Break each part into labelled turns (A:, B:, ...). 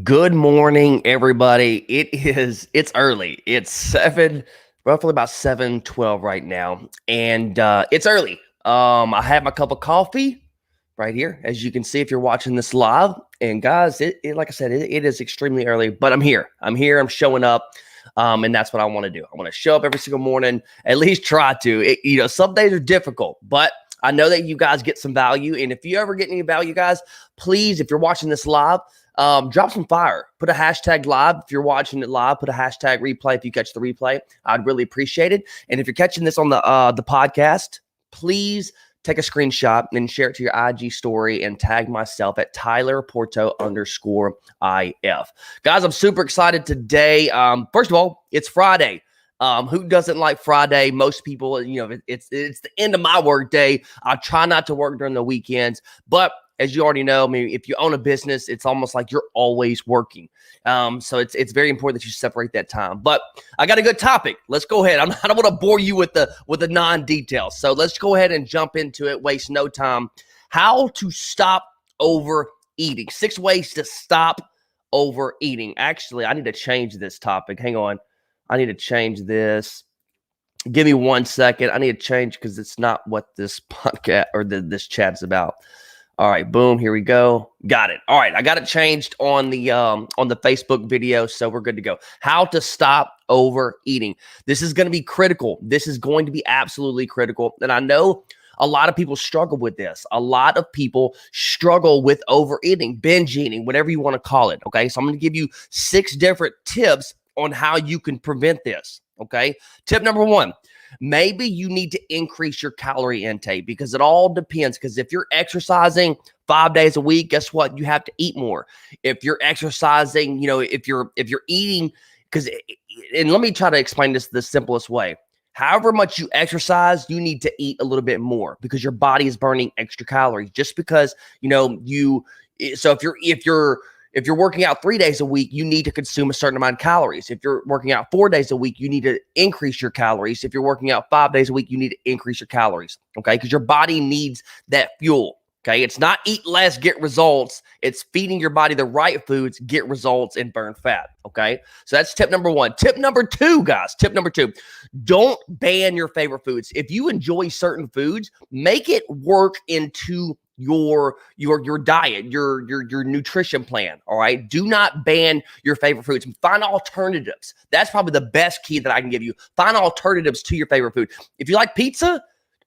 A: Good morning, everybody. It's early. It's roughly about 7:12 right now. And it's early. I have my cup of coffee right here, as you can see if you're watching this live. And guys, like I said, it is extremely early, but I'm here. I'm showing up. And that's what I want to do. I want to show up every single morning, at least try to. Some days are difficult, but I know that you guys get some value. And if you ever get any value, guys, please, if you're watching this live, drop some fire. Put a hashtag live. If you're watching it live, put a hashtag replay. If you catch the replay, I'd really appreciate it. And if you're catching this on the podcast, please take a screenshot and share it to your IG story and tag myself at TylerPorto_IF. Guys, I'm super excited today. First of all, it's Friday. Who doesn't like Friday? Most people, it's the end of my work day. I try not to work during the weekends, but as you already know, I mean, if you own a business, it's almost like you're always working. So it's very important that you separate that time. But I got a good topic. Let's go ahead. I don't want to bore you with the non-details. So let's go ahead and jump into it. Waste no time. How to stop overeating. 6 ways to stop overeating. Actually, I need to change this topic. Hang on. I need to change this. Give me 1 second. I need to change because it's not what this podcast or this chat's about. All right, boom, here we go. Got it. All right, I got it changed on the Facebook video, so we're good to go. How to stop overeating. This is going to be critical. This is going to be absolutely critical. And I know a lot of people struggle with this. A lot of people struggle with overeating, binge eating, whatever you want to call it, okay? So I'm going to give you 6 different tips on how you can prevent this, okay? Tip number 1. Maybe you need to increase your calorie intake because it all depends. Because if you're exercising 5 days a week, guess what? You have to eat more. If you're exercising, if you're eating, and let me try to explain this the simplest way. However much you exercise, you need to eat a little bit more because your body is burning extra calories. Just because, so if you're working out 3 days a week, you need to consume a certain amount of calories. If you're working out 4 days a week, you need to increase your calories. If you're working out 5 days a week, you need to increase your calories, okay? Because your body needs that fuel, okay? It's not eat less, get results. It's feeding your body the right foods, get results, and burn fat, okay? So that's tip number 1. Tip number 2, guys, don't ban your favorite foods. If you enjoy certain foods, make it work into your diet, your nutrition plan. All right. Do not ban your favorite foods. Find alternatives. That's probably the best key that I can give you. Find alternatives to your favorite food. If you like pizza,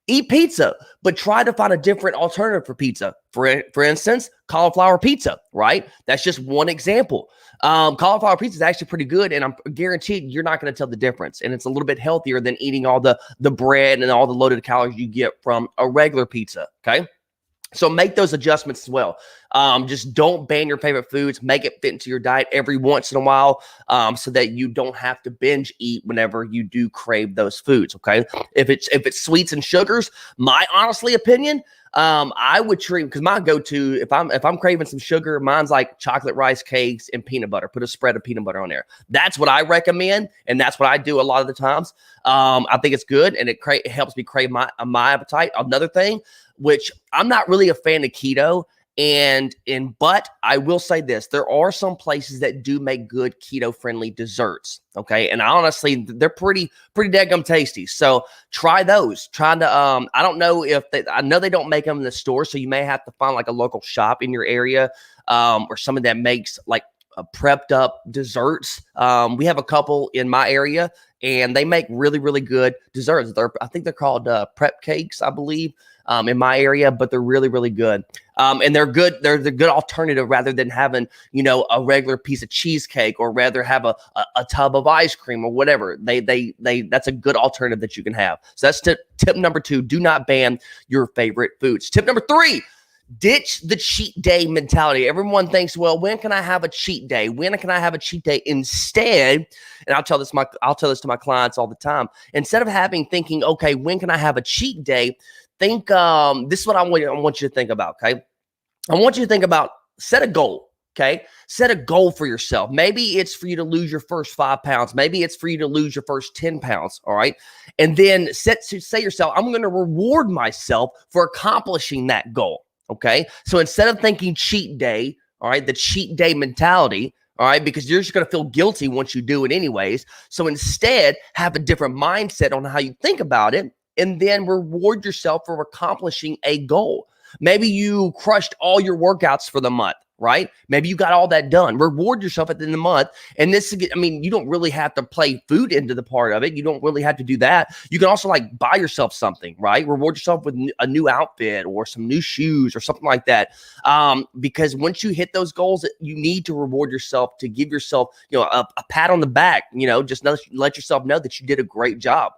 A: eat pizza, but try to find a different alternative for pizza. For instance, cauliflower pizza, right? That's just one example. Cauliflower pizza is actually pretty good, and I'm guaranteed you're not going to tell the difference. And it's a little bit healthier than eating all the bread and all the loaded calories you get from a regular pizza. Okay. So make those adjustments as well. Just don't ban your favorite foods. Make it fit into your diet every once in a while, so that you don't have to binge eat whenever you do crave those foods. Okay. If it's sweets and sugars, my honestly opinion, I would treat, because my go-to, if I'm craving some sugar, mine's like chocolate rice cakes and peanut butter. Put a spread of peanut butter on there. That's what I recommend, and that's what I do a lot of the times. I think it's good, and it helps me crave my appetite. Another thing, which I'm not really a fan of keto, but I will say this: there are some places that do make good keto-friendly desserts. Okay, and honestly, they're pretty daggum tasty. So try those. I don't know I know they don't make them in the store, so you may have to find like a local shop in your area, or someone that makes like prepped up desserts. We have a couple in my area, and they make really, really good desserts. I think they're called prep cakes, I believe, in my area, but they're really, really good. And they're good. They're the good alternative rather than having, a regular piece of cheesecake, or rather have a tub of ice cream or whatever. That's a good alternative that you can have. So that's tip number 2. Do not ban your favorite foods. Tip number 3. Ditch the cheat day mentality. Everyone thinks, well, when can I have a cheat day? When can I have a cheat day? Instead, and I'll tell this to my clients all the time. Instead of thinking, okay, when can I have a cheat day? Think, this is what I want you to think about. Okay, I want you to think about, set a goal. Okay, set a goal for yourself. Maybe it's for you to lose your first 5 pounds. Maybe it's for you to lose your first 10 pounds. All right, and then say yourself, I'm going to reward myself for accomplishing that goal. Okay, so instead of thinking cheat day, all right, the cheat day mentality, all right, because you're just going to feel guilty once you do it anyways. So instead, have a different mindset on how you think about it, and then reward yourself for accomplishing a goal. Maybe you crushed all your workouts for the month, right? Maybe you got all that done. Reward yourself at the end of the month. And this, I mean, you don't really have to play food into the part of it. You don't really have to do that. You can also like buy yourself something, right? Reward yourself with a new outfit or some new shoes or something like that. Because once you hit those goals, you need to reward yourself, to give yourself, a pat on the back, just let yourself know that you did a great job.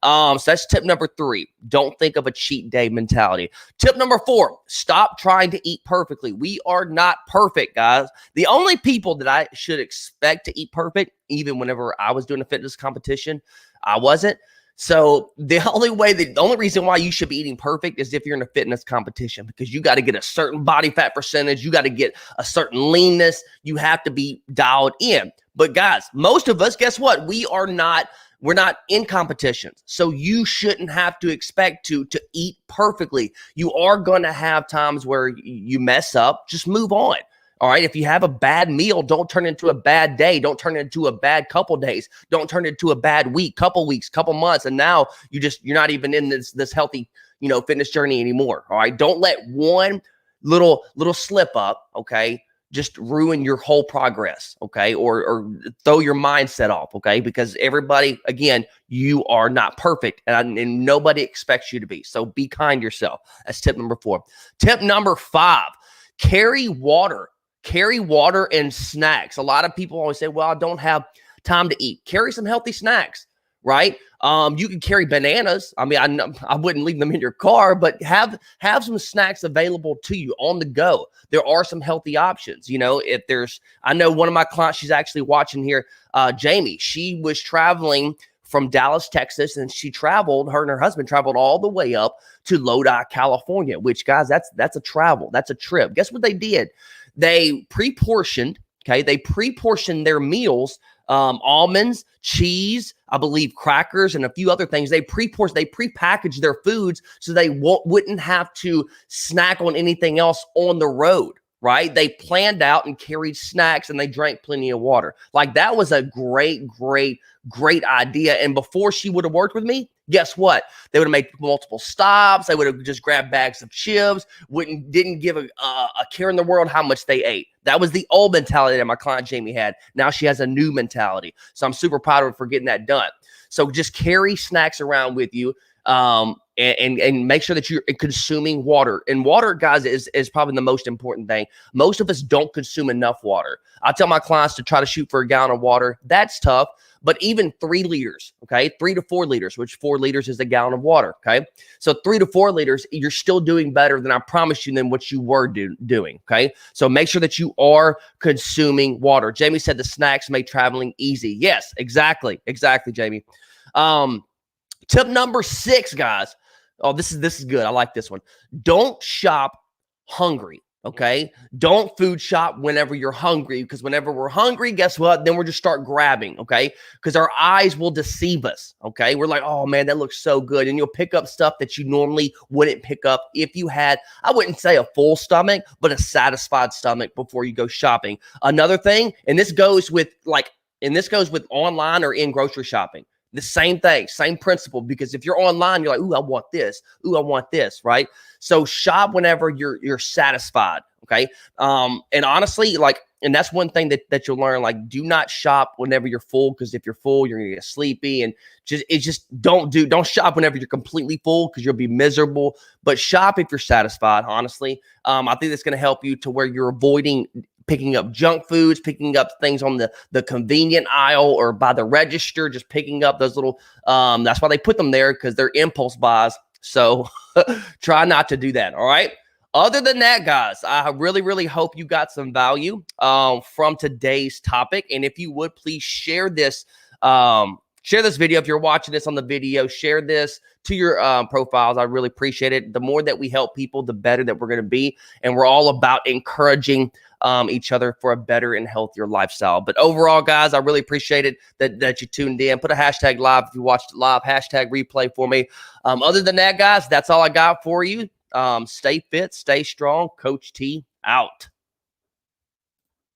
A: So that's tip number 3. Don't think of a cheat day mentality. Tip number 4, stop trying to eat perfectly. We are not perfect, guys. The only people that I should expect to eat perfect, even whenever I was doing a fitness competition, I wasn't. So the only reason why you should be eating perfect is if you're in a fitness competition, because you got to get a certain body fat percentage. You got to get a certain leanness. You have to be dialed in. But guys, most of us, guess what? We're not in competitions. So you shouldn't have to expect to eat perfectly. You are going to have times where you mess up. Just move on. All right. If you have a bad meal, don't turn it into a bad day. Don't turn it into a bad couple days. Don't turn it into a bad week, couple weeks, couple months. And now you're not even in this healthy, fitness journey anymore. All right. Don't let one little slip up. Okay. Just ruin your whole progress. Okay. Or throw your mindset off. Okay. Because everybody, again, you are not perfect, and nobody expects you to be. So be kind to yourself. That's tip number 4. Tip number 5, carry water. Carry water and snacks. A lot of people always say, well, I don't have time to eat. Carry some healthy snacks, right? You can carry bananas. I mean, I wouldn't leave them in your car, but have some snacks available to you on the go. There are some healthy options. I know one of my clients, she's actually watching here, Jamie. She was traveling from Dallas, Texas, and her and her husband traveled all the way up to Lodi, California, which, guys, that's a travel. That's a trip. Guess what they did? They pre-portioned, okay? They pre-portioned their meals, almonds, cheese, I believe crackers, and a few other things. They pre-packaged their foods so they wouldn't have to snack on anything else on the road, right? They planned out and carried snacks, and they drank plenty of water. Like, that was a great idea. And before she would have worked with me, guess what? They would have made multiple stops. They would have just grabbed bags of chips, didn't give a care in the world how much they ate. That was the old mentality that my client Jamie had. Now she has a new mentality. So I'm super proud of her for getting that done. So just carry snacks around with you. And make sure that you're consuming water. And water, guys, is probably the most important thing. Most of us don't consume enough water. I tell my clients to try to shoot for a gallon of water. That's tough. But even 3 liters, okay, 3 to 4 liters, which 4 liters is a gallon of water, okay? So 3 to 4 liters, you're still doing better than I promised you than what you were doing, okay? So make sure that you are consuming water. Jamie said the snacks make traveling easy. Yes, exactly, Jamie. Tip number 6, guys. Oh, this is good. I like this one. Don't shop hungry. Okay. Don't food shop whenever you're hungry, because whenever we're hungry, guess what? Then we'll just start grabbing. Okay. Because our eyes will deceive us. Okay. We're like, oh man, that looks so good. And you'll pick up stuff that you normally wouldn't pick up if you had, I wouldn't say a full stomach, but a satisfied stomach before you go shopping. Another thing, and this goes with online or in grocery shopping. The same thing, same principle, because if you're online, you're like, ooh, I want this. Ooh, I want this, right? So shop whenever you're satisfied, okay? And honestly, and that's one thing that you'll learn, do not shop whenever you're full, because if you're full, you're gonna get sleepy, and don't shop whenever you're completely full, because you'll be miserable. But shop if you're satisfied, honestly. I think that's gonna help you to where you're avoiding picking up junk foods, picking up things on the convenient aisle or by the register, just picking up those little, that's why they put them there, because they're impulse buys. So try not to do that. All right. Other than that, guys, I really, really hope you got some value from today's topic. And if you would, please share this video. If you're watching this on the video, share this to your profiles. I really appreciate it. The more that we help people, the better that we're going to be. And we're all about encouraging each other for a better and healthier lifestyle. But overall, guys, I really appreciate it that you tuned in. Put a hashtag live if you watched it live, hashtag replay for me. Other than that, guys, that's all I got for you. Stay fit, stay strong. Coach T out.